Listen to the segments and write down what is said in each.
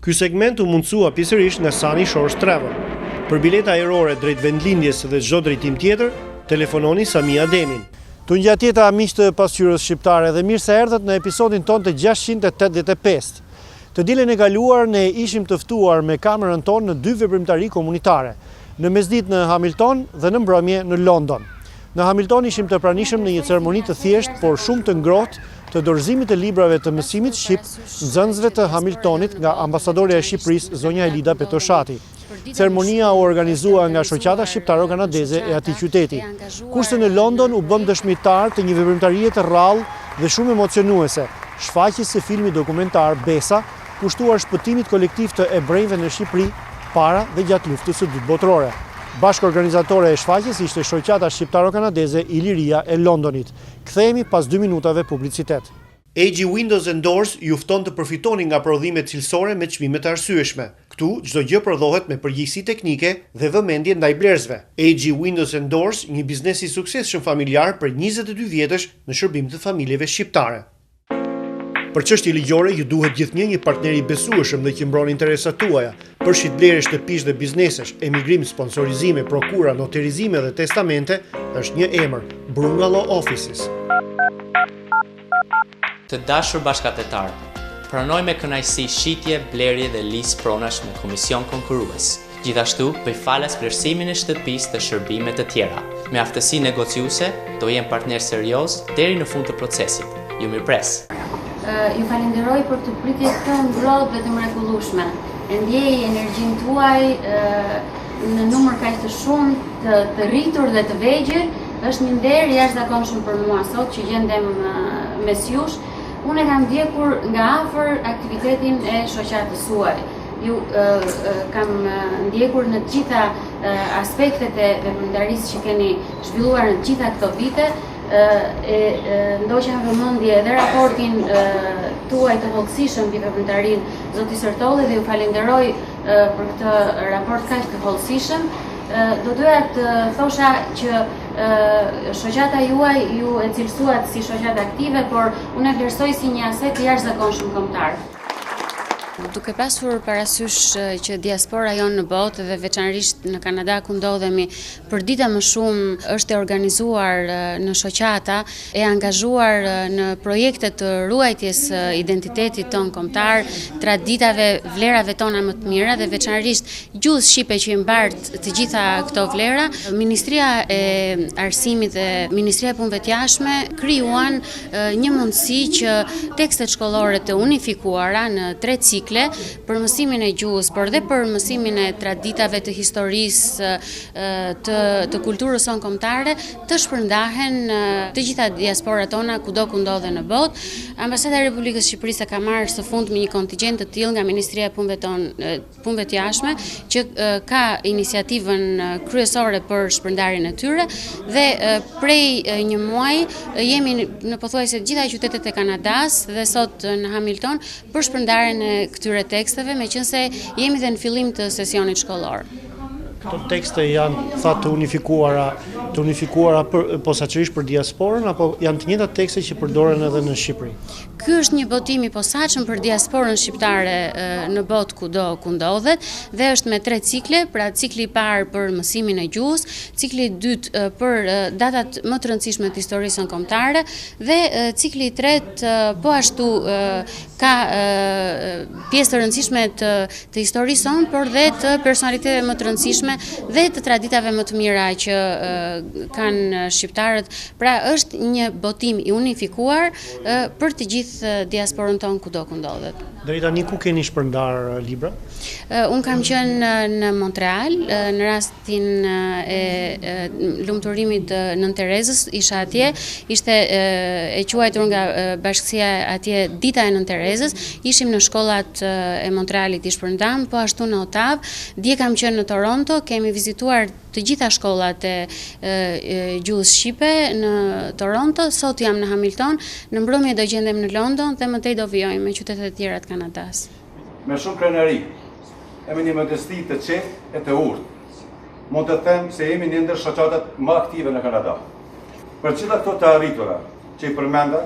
Ky segment u mundsua pjesërisht nga Sani Shores Travel. Për bileta ajrore drejt vendlindjes dhe çdo drejtim tjetër, telefononi Samia Demin. Tu ngjatjeta miq të pasqyrës shqiptare dhe mirë se erdhët në episodin ton të 685. Të dielën e kaluar ne ishim të ftuar me kamerën tonë në 2 veprimtari komunitare, në mesditë në Hamilton dhe në mbrëmje në London. Në Hamilton ishim të pranishëm në një ceremoni të thjeshtë, por shumë të ngrohtë, të dorëzimit të librave të mësimit shqip nxënësve të Hamiltonit nga Ambasadorja e Shqipërisë zonja Elida Petoshati. Ceremonia u organizua nga shoqata shqiptaro-kanadeze e atij qyteti. Kurse në London u bëm dëshmitar të një veprimtarie të rrallë dhe shumë emocionuese, shfaqjes së filmit dokumentar Besa, kushtuar shpëtimit kolektiv të ebrejve në Shqipëri para dhe gjatë luftës së dytë botërore. Bashkëorganizatore e shfaqjes ishte shoqata shqiptaro-kanadeze Iliria e Londonit. Kthehemi pas 2 minutave publicitet. AG Windows & Doors ju fton të përfitoni nga prodhimet cilësore me çmime të arsyeshme. Këtu çdo gjë prodhohet me përgjegjësi teknike dhe vëmendje ndaj blerësve. AG Windows & Doors, një biznes i suksesshëm familjar për 22 vjetësh në shërbim të familjeve shqiptare. Për çështje ligjore ju duhet gjithnjë një partner i besueshëm dhe që mbron interesat tuaja. Për shitblerje shtëpish dhe biznesesh, emigrim, sponsorizime, prokura, noterizime dhe testamente, është një emër: Brungalo Offices. Të dashur bashkëtetar, pranoj me kënaqësi shitje, blerje dhe listë pronash me komision konkurrues. Gjithashtu, bëj falas vlerësimin e shtëpisë të shërbime të tjera. Me aftësi negociuese, do jem partner serioz deri në fund të procesit. Ju mirëpres. Ju falenderoj për të pritje të ngrohtë dhe të mrekullueshme. E ndjej energjinë tuaj në numër kaq të shumë të rritur dhe të vegjël. Është një nder jashtëzakonshëm për mua sot që gjendem mes jush. Unë kam ndjekur nga afër aktivitetin e shoqatës suaj. Ju kam ndjekur në të gjitha aspektet e veprimtarisë që keni zhvilluar në të gjitha këto vite. Ndoqja në vëmendje edhe raportin tuaj të hollësishëm mbi veprimtarinë zoti Sërtolli dhe ju falenderoj për këtë raport kaq të hollësishëm. Do doja të thosha që shoqata juaj ju e cilësuat si shoqatë aktive, por unë e vlerësoj si një aset jashtëzakonshëm kombëtar. Duke pasur parasysh që diaspora jonë në botë dhe veçanërisht në Kanada ku ndodhemi për dita më shumë është e organizuar në shoqata, e angazhuar në projekte të ruajtjes identitetit ton kombëtar, traditave, vlerave tona më të mira dhe veçanërisht gjuhës shqipe që i mbart të gjitha këto vlera, Ministria e Arsimit dhe Ministria e Punëve të Jashtme krijuan një mundësi që tekstet shkollore të unifikuara në 3 cikle për mësimin e gjuhës, por dhe për mësimin e traditave të historisë, të kulturës sonë kombëtare, të shpërndahen të gjitha diasporat tona kudo ku ndodhen në botë. Ambasada e Republikës Shqipërisë ka marrë së fundmi një kontingjent të tillë nga Ministria e Punëve të Jashtme, që ka iniciativën kryesore për shpërndarjen e tyre dhe prej një muaji jemi në pothuajse të gjitha qytetet e Kanadas dhe sot në Hamilton për shpërndarjen e këtyre teksteve, meqense jemi dhe në fillim të sesionit shkollor. Këto tekste janë të unifikuara posaçërisht për diasporën apo janë të njëjtat tekste që përdoren edhe në Shqipëri? Ky është një botim i posaçëm për diasporën shqiptare në botë kudo ku ndodhet dhe është me 3 cikle, pra cikli i parë për mësimin e gjuhës, cikli i dytë për datat më të rëndësishme të historisë kombëtare dhe cikli i tretë po ashtu ka pjesë të rëndësishme të historisë sonë, por dhe të personaliteteve më të rëndësishme dhe të traditave më të mira që kanë shqiptarët. Pra është një botim i unifikuar për të gjithë diasporën tonë kudo ku ndodhet. Deri tani ku keni shpërndar libra? Unë kam qenë në Montreal, në rastin e lumturimit Nën Terezës, isha atje, ishte e quajtur nga bashkësia atje Dita e Nën Terezës, ishim në shkollat e Montrealit i shpërndam, po ashtu në Ottav, dje kam qenë në Toronto, kemi vizituar të gjitha shkollat e gjuhës shqipe në Toronto, sot jam në Hamilton, në mbrëmje do gjendem në London dhe mëtej do vijojmë me qytetet e tjera të Kanadas. Me shumë krenari, jemi një modesti të qetë e të urtë. Mund të them se jemi një ndër shoqatat më aktive në Kanada. Për gjitha këto të arritura që i përmenda,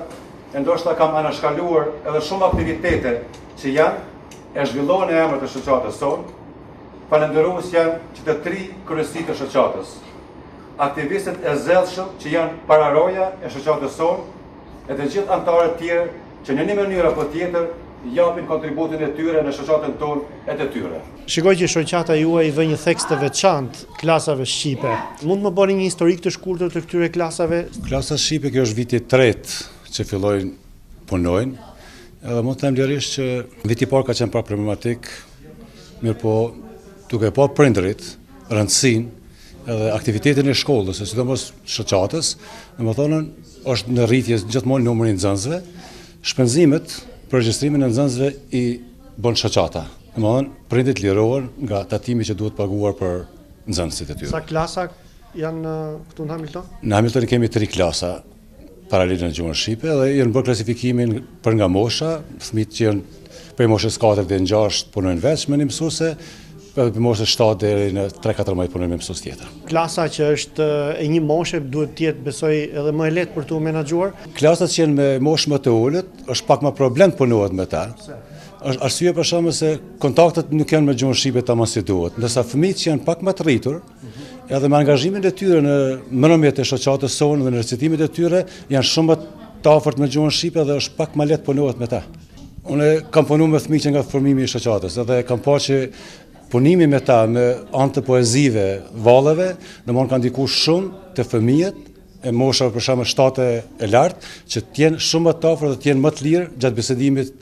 e ndoshta kam anashkaluar edhe shumë aktivitete që janë e zhvillohen e emër të shoqatës sonë, falenderues janë që të 3 kryesitë të shoqatës, aktivistët e zellshëm që janë pararoja e shoqatës sonë e të gjithë anëtarët tjerë që në një mënyrë apo tjetër japin kontributin e tyre në shoqatën tonë e të tyre. Shikoj që shoqata juaj vë një theks të veçantë klasave shqipe. Mund të më bëni një historik të shkurtër të këtyre klasave? Klasa shqipe kjo është viti 3 që fillojnë punojnë, edhe mund të them lirisht që viti parë ka qenë pak problematik, mirë po duke pa prindërit, rëndësinë edhe aktivitetin e shkollës, e sidomos shoqatës, domethënë është në rritje gjithmonë numri i nxënësve, shpenzimet për regjistrimin e nxënësve i bën shoqata. Domethënë prindit lirohen nga tatimi që duhet paguar për nxënësit e tyre. Sa klasa janë këtu në Hamilton? Në Hamiltoni kemi 3 klasa paralele në gjuhën shqipe dhe janë bërë klasifikimin për nga mosha, fëmijët që janë prej moshës 4 deri në 6 punojnë veç me një mësuese, edhe për moshës 7 deri në 3-4 punojnë me mësues tjetër. Klasa që është e një moshe duhet të jetë besoj edhe më e lehtë për tu menaxhuar. Klasat që janë me moshë më të ulët është pak më problem të punohet me ta. Është arsye për shkak se kontaktet nuk janë me gjuhën shqipe tamam si duhet, ndërsa fëmijët që janë pak më të rritur, edhe me angazhimin e tyre në mbrëmjet e shoqatës sonë dhe në recitimet e tyre janë shumë më të afërt me gjuhën shqipe dhe është pak më lehtë punohet me ta. Unë kam punuar me fëmijë që nga formimi i shoqatës, edhe kam parë që punimi me ta me anë të poezive, valleve, domthonë ka ndikuar shumë te fëmijët e moshave për shembull 7 e lartë, që të jenë shumë më të afërt dhe të jenë më të lirë gjatë bisedimit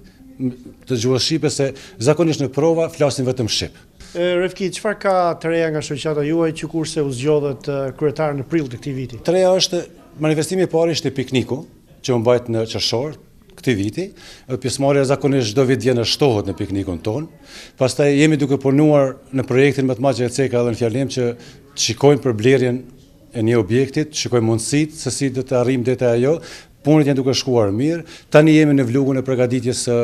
të gjuhës shqipe, se zakonisht në prova flasin vetëm shqip. Refki, çfarë ka të reja nga shoqata juaj që kurse u zgjodhet kryetar në prill të këtij viti? Të reja është manifestimi i parë ishte pikniku, që u mbajt në qershor këtij viti, dhe pjesëmarrja zakonisht çdo vit vjen shtohet në piknikun ton. Pastaj jemi duke punuar në projektin më të madh që e ceka edhe në fjalim që të shikojmë për blerjen e një objekti, të shikojmë mundësitë se si do të arrijmë deri ajo. Punët janë duke shkuar mirë. Tani jemi në vlugun e përgatitjes së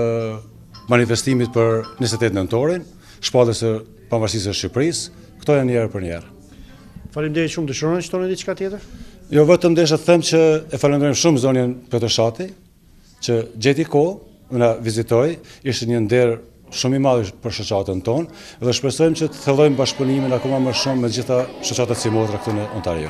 manifestimit për 28 nëntorin, shpalljes së pavarësisë së Shqipërisë. Këto janë njëherë për njëherë. Faleminderit shumë, dëshironi të shtoni diçka tjetër? Jo, vetëm desha të them që e falenderojmë shumë zonjën Petërshati, që gjeti kohë na vizitoi, ishte një nder shumë i madh për shoqatën tonë dhe shpresojmë që të thellojmë bashkëpunimin akoma më shumë me gjitha shoqatat si motra këtu në Ontario.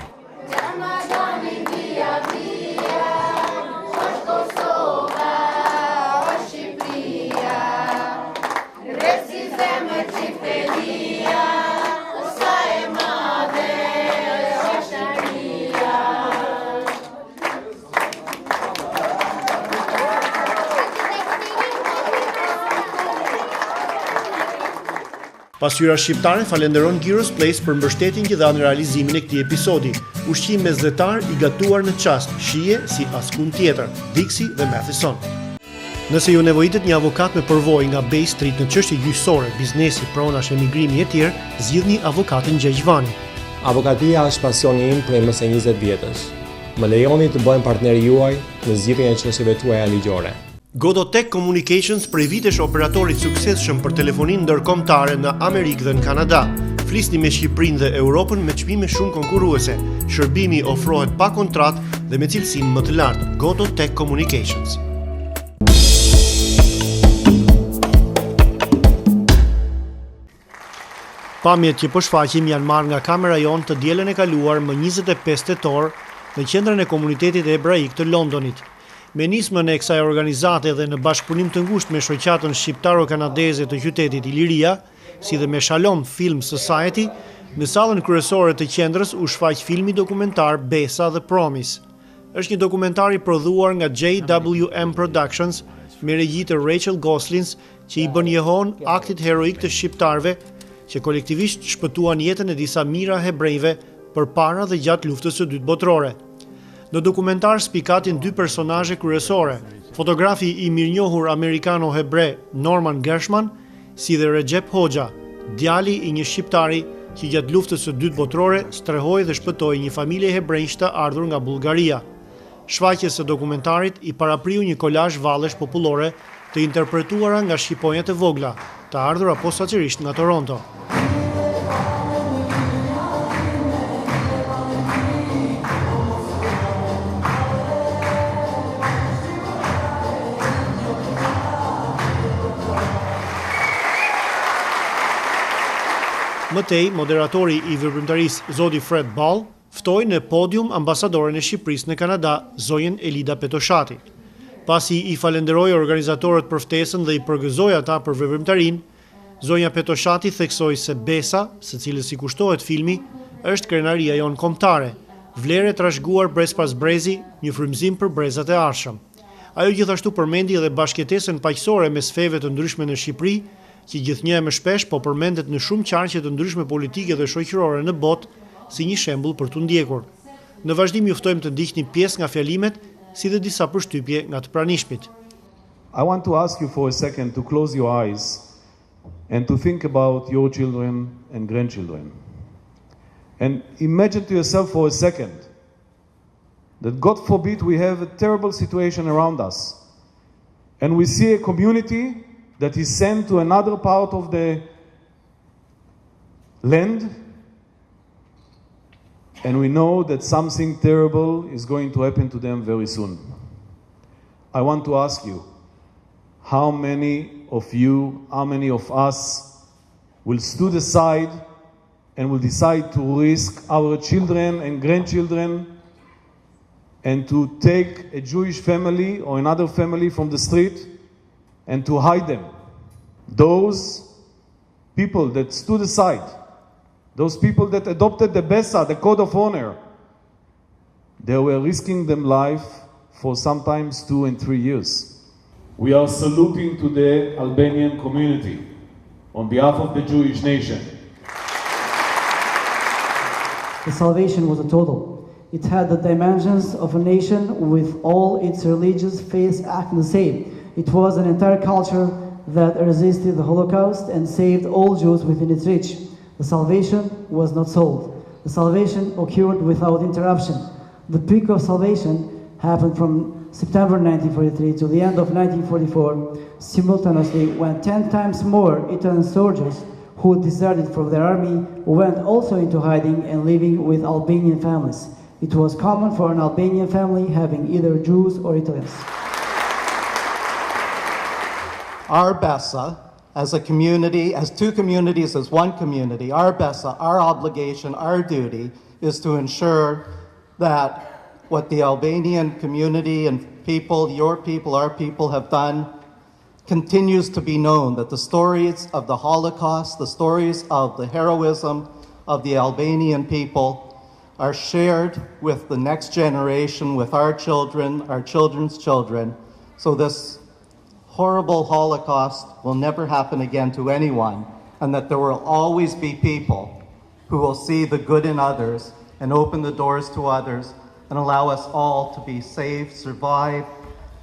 Pasqyra shqiptare falenderon Giros Place për mbështetjen që dha në realizimin e këtij episodi. Ushqim mesdhetar i gatuar në çast, shije si askund tjetër. Dixi dhe Matheson. Nëse ju nevojitet një avokat me përvojë nga Bay Street në çështje gjyqësore, biznesi, pronash, emigrimi e tjerë, zgjidhni avokatin Gjegjvani. Avokatia është pasioni im prej më së 20 vjetësh. Më lejoni të bëhem partneri juaj në zgjidhjen e çështjeve tuaja ligjore. Godotech Communications prej vitesh operatori suksesshëm për telefoninë ndërkombëtare në Amerikë dhe në Kanada. Flisni me Shqipërinë dhe Europën me çmime shumë konkurruese. Shërbimi ofrohet pa kontratë dhe me cilësinë më të lartë. Godotech Communications. Pamjet që po shfaqim janë marrë nga kamera jonë të dielën e kaluar më 25 tetor në qendrën e komunitetit hebraik të Londonit. Me nismën e kësaj organizate dhe në bashkëpunim të ngushtë me shoqatën shqiptaro-kanadeze të qytetit Iliria, si dhe me Shalom Film Society, në sallën kryesore të qendrës u shfaq filmi dokumentar Besa dhe Promise. Është një dokumentar i prodhuar nga JWM Productions me regji të Rachel Goslins, që i bën jehon aktit heroik të shqiptarëve që kolektivisht shpëtuan jetën e disa mijëra hebrejve përpara dhe gjatë luftës së dytë botërore. Në dokumentar spikatin 2 personazhe kryesore, fotografi i mirënjohur amerikano-hebre Norman Gershman, si dhe Recep Hoxha, djali i një shqiptari që gjatë luftës së dytë botërore strehoi dhe shpëtoi një familje hebrejsh të ardhur nga Bullgaria. Shfaqjes së dokumentarit i parapriu një kolazh vallesh popullore të interpretuara nga shqiponjat e vogla, të ardhura posaçërisht nga Toronto. Mëtej, moderatori i veprimtarisë Zoti Fred Ball ftoi në podium ambasadoren e Shqipërisë në Kanada, zonjën Elida Petoshati. Pasi i falenderoi organizatorët për ftesën dhe i përgëzoi ata për veprimtarinë, zonja Petoshati theksoi se Besa, së cilës i kushtohet filmi, është krenaria jonë kombëtare, vlerë e trashëguar brez pas brezi, një frymëzim për brezat e ardhshëm. Ajo gjithashtu përmendi edhe bashkëtesën paqësore mes feve të ndryshme në Shqipëri, që gjithnjë më shpesh po përmendet në shumë qarqe të ndryshme politike dhe shoqërore në botë si një shembull për t'u ndjekur. Në vazhdim ju ftojmë të ndiqni pjesë nga fjalimet si dhe disa përshtypje nga të pranishmit. I want to ask you for a second to close your eyes and to think about your children and grandchildren. And imagine to yourself for a second that God forbid we have a terrible situation around us and we see a community that is sent to another part of the land and we know that something terrible is going to happen to them very soon. I want to ask you, how many of you, how many of us will stand aside and will decide to risk our children and grandchildren and to take a Jewish family or another family from the street and to hide them? Those people that stood aside, those people that adopted the Besa, the code of honor, they were risking their life for sometimes 2 and 3 years. We are saluting to the Albanian community on behalf of the Jewish nation. The salvation was a total. It had the dimensions of a nation with all its religious faiths acting the same. It was an entire culture that resisted the Holocaust and saved all Jews within its reach. The salvation was not sold. The salvation occurred without interruption. The peak of salvation happened from September 1943 to the end of 1944, simultaneously when 10 times more Italian soldiers who deserted from their army went also into hiding and living with Albanian families. It was common for an Albanian family having either Jews or Italians. Our Besa, as a community, as two communities, as one community, our Besa, our obligation, our duty is to ensure that what the Albanian community and people, your people, our people have done continues to be known, that the stories of the Holocaust, the stories of the heroism of the Albanian people are shared with the next generation, with our children, our children's children, so this horrible Holocaust will never happen again to anyone, and that there will always be people who will see the good in others and open the doors to others and allow us all to be saved, survive,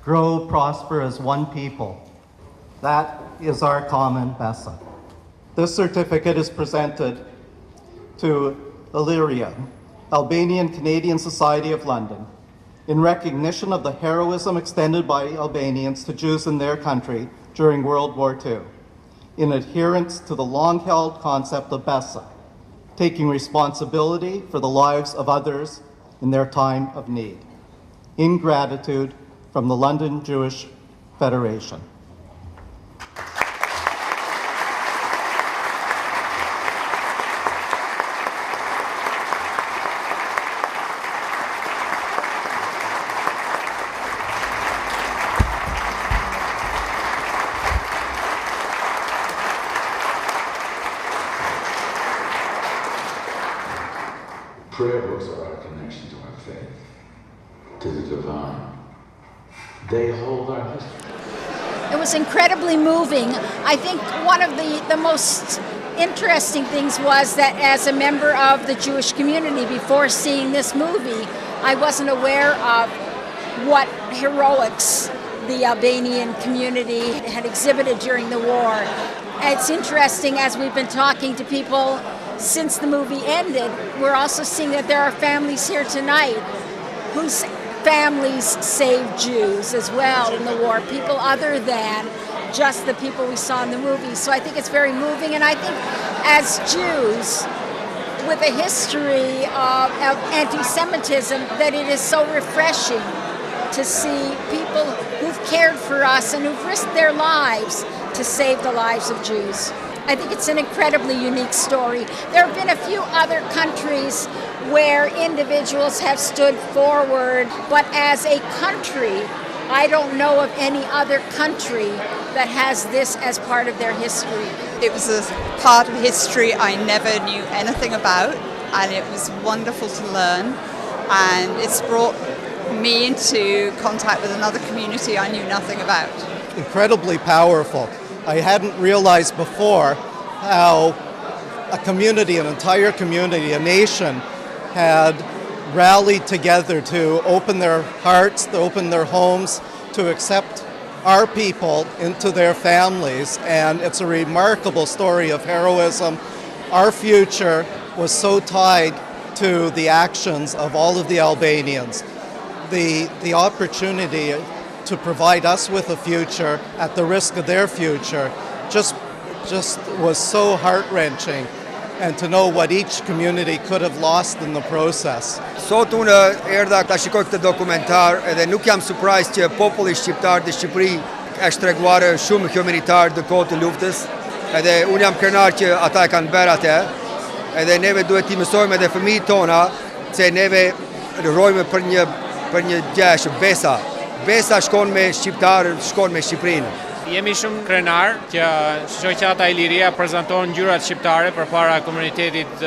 grow, prosper as one people. That is our common Besa. This certificate is presented to ILIRIA, Albanian Canadian Society of London, in recognition of the heroism extended by Albanians to Jews in their country during World War II, in adherence to the long-held concept of Besa, taking responsibility for the lives of others in their time of need. In gratitude, from the London Jewish Federation. Prayer books are our connection to our faith, to the divine. They hold our history. It was incredibly moving. I think one of the most interesting things was that as a member of the Jewish community, before seeing this movie, I wasn't aware of what heroics the Albanian community had exhibited during the war. It's interesting, as we've been talking to people since the movie ended, we're also seeing that there are families here tonight whose families saved Jews as well in the war, people other than just the people we saw in the movie. So I think it's very moving, and I think as Jews with a history of anti-Semitism, that it is so refreshing to see people who've cared for us and who've risked their lives to save the lives of Jews. I think it's an incredibly unique story. There have been a few other countries where individuals have stood forward, but as a country, I don't know of any other country that has this as part of their history. It was a part of history I never knew anything about, and it was wonderful to learn, and it's brought me into contact with another community I knew nothing about. Incredibly powerful. I hadn't realized before how a community, an entire community, a nation had rallied together to open their hearts, to open their homes, to accept our people into their families, and it's a remarkable story of heroism. Our future was so tied to the actions of all of the Albanians. The opportunity to provide us with a future at the risk of their future just was so heart-wrenching, and to know what each community could have lost in the process. Sot unë erdha ta shikoj këtë dokumentar edhe nuk jam surprised që populli shqiptar në Shqipëri është treguar shumë humanitar në kohë të luftës, edhe unë jam krenar që ata e kanë bërë atë, edhe neve duhet t'i mësojmë edhe fëmijët tona se neve rrojmë për një gjesh, Besa. Besa shkon me shqiptarë, shkon me Shqipërinë. Jemi shumë krenar që shoqata Iliria prezanton ngjyrat shqiptare përpara komunitetit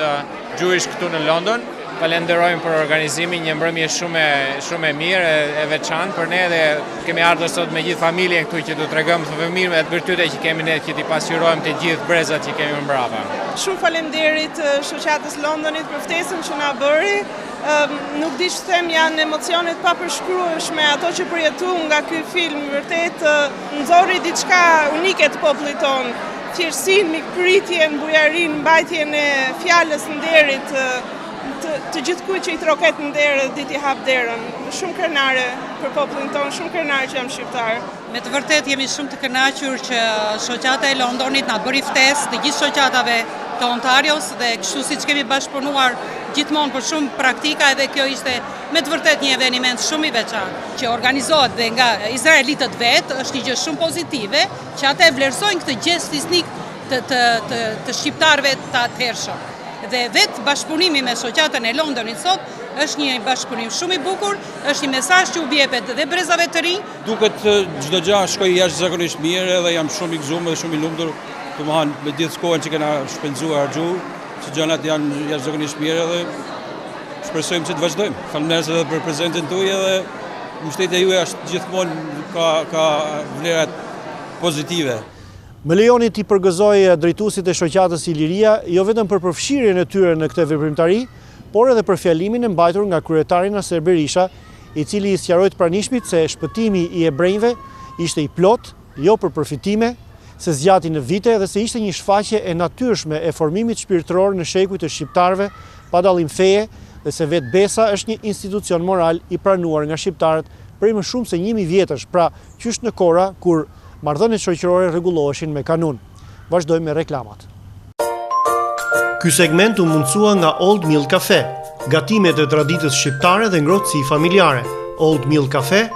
gjuish këtu në London. Falenderojmë për organizimin, një mbrëmje shumë e mirë e veçantë për ne, dhe kemi ardhur sot me gjithë familjen këtu që do t'tregojmë fëmijëve virtytet që kemi ne, që t'i pasqyrojmë të gjithë brezat që kemi mbrapa. Shumë faleminderit shoqatës Londonit për ftesën që na bëri. Nuk di që them, janë emocionet papërshkrueshme ato që përjetu nga ky film. Vërtet nxorri diçka unike të popullit tonë. Thjeshtësinë, mikpritjen, bujarinë, mbajtjen e fjalës nderit të gjithkujt që i troket nder ditë i hap derën. Shumë krenare për popullin tonë, shumë krenare që jam shqiptar. Me të vërtet jemi shumë të kënaqur që shoqata e Londonit na bëri ftesë të gjithë shoqatave të Ontarios, dhe kështu siç kemi bashkëpunuar gjithmonë për shumë praktika, edhe kjo ishte me të vërtet një eveniment shumë i veçantë që organizohet dhe nga izraelitët vetë. Është një gjë shumë pozitive që ata e vlerësojnë këtë gest historik të shqiptarëve të atëhershëm. Dhe vetë bashkëpunimi me shoqatën e Londonit sot është një bashkëpunim shumë i bukur, është një mesazh që u bjepet dhe brezave të rinj. Duket çdo gjë shkoi jashtëzakonisht mirë, dhe jam shumë i gëzuar dhe shumë i lumtur, domethënë me gjithë kohën që kena shpenzuar që gjërat janë jashtëzakonisht mirë, dhe shpresojmë që të vazhdojmë. Faleminderit edhe për prezencën tuaj, dhe mbështetja juaj është gjithmonë ka vlera pozitive. Më lejoni t'i përgëzoj drejtuesit e shoqatës Iliria, jo vetëm për përfshirjen e tyre në këtë veprimtari, por edhe për fjalimin e mbajtur nga kryetari Naser Berisha, i cili i sqaroi të pranishmit se shpëtimi i ebrejve ishte i plot, jo për përfitime, se zgjati në vite dhe se ishte një shfaqje e natyrshme e formimit shpirtëror në shekujt të shqiptarëve, pa dallim feje, dhe se vetë Besa është një institucion moral i pranuar nga shqiptarët prej më shumë se 1000 vjetësh, pra qysh në kora kur marrëdhëniet shoqërore rregulloheshin me kanun. Vazhdojmë me reklamat. Ky segment u mundsua nga Old Mill Cafe, gatimet e traditës shqiptare dhe ngrohtësi familjare. Old Mill Cafe,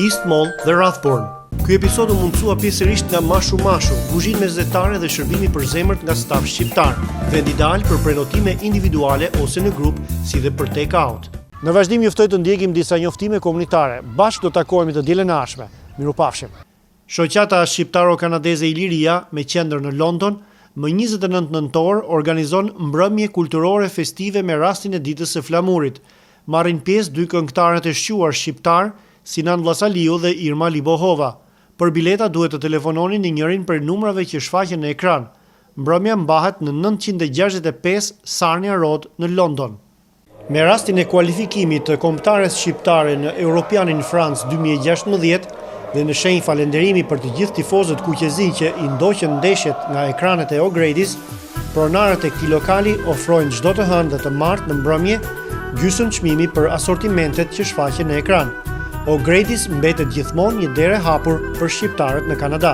East Mall dhe Rathbourne. Ky episod u mundsua pjesërisht nga Mashu Mashu, kuzhinë mesdhetare dhe shërbimi për zemërt nga staf shqiptar, vend ideal për prenotime individuale ose në grup, si dhe për take-out. Në vazhdim ju ftoj të ndjekim disa njoftime komunitare. Bashkë do takohemi të dielën e ardhshme. Mirupafshim. Shoqata shqiptaro-kanadeze Iliria, me qendër në London, më 29 nëntor organizon mbrëmje kulturore festive me rastin e ditës së flamurit. Marrin pjesë 2 këngëtarët e shquar shqiptar, Sinan Vllazaliu dhe Irma Libohova. Për bileta duhet të telefononi në njërin prej numrave që shfaqen në ekran. Mbrëmja mbahet në 965 Sarnia Road në London. Me rastin e kualifikimit të kombëtares shqiptare në Europianin France 2016, dhe në shenjë falenderimi për të gjithë tifozët kuqezi që i ndoqën ndeshjet nga ekranet e O'Grady's, pronarët e këtij lokali ofrojnë çdo të hënë dhe të martë në mbrëmje gjysmë çmimi për asortimentet që shfaqen në ekran. O'Grady's mbetet gjithmonë një derë e hapur për shqiptarët në Kanada.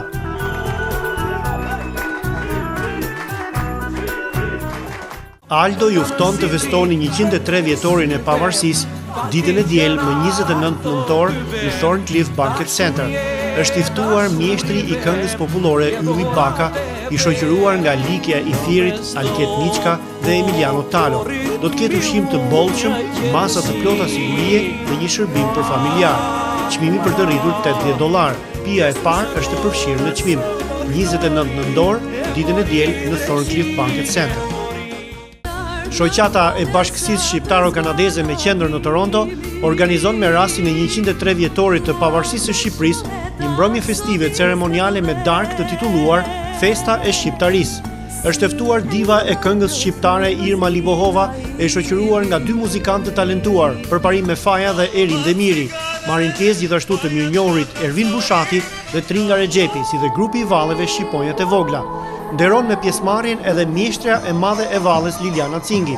Aldo ju fton të festoni 103 vjetorin e pavarësisë ditën e diel më 29 nëntor në Thorncliffe Banquet Center. Është i ftuar mjeshtri i këngës popullore Ylli Baka, i shoqëruar nga likja i Thierit, Alket Niçka dhe Emiliano Talo. Do të ketë ushqim të bollshëm, masa të plota sigurie dhe një shërbim për familjar. Çmimi për të rritur $80. Pija e parë është e përfshirë në çmim. 29 nëntor, ditën e diel në Thorncliffe Banquet Center. Shoqata e Bashkësisë Shqiptaro-Kanadeze me qendër në Toronto organizon me rastin e 103 vjetorit të pavarësisë së Shqipërisë një mbrëmje festive ceremoniale me darkë të titulluar Festa e Shqiptarisë. Është e ftuar diva e këngës shqiptare Irma Libohova, e shoqëruar nga 2 muzikantë të talentuar, përparim me Faja dhe Erin Demiri. Marrin pjesë gjithashtu të mirënjohurit Ervin Bushati dhe Tringa Rexhepi, si dhe grupi i valleve Shqiponjat e Vogla. Nderon me pjesëmarrjen edhe mjeshtria e madhe e valles Liliana Cingi.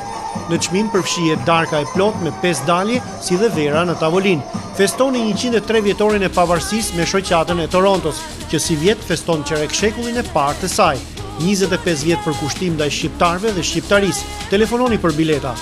Në çmim përfshihet darka e plot me 5 dalje, si dhe vera në tavolinë. Festoni 103 vjetorin e pavarësisë me shoqatën e Torontos, që si vjet feston qerekshekullin e parë të saj. 25 vjet për kushtim ndaj shqiptarëve dhe shqiptarisë. Telefononi për bileta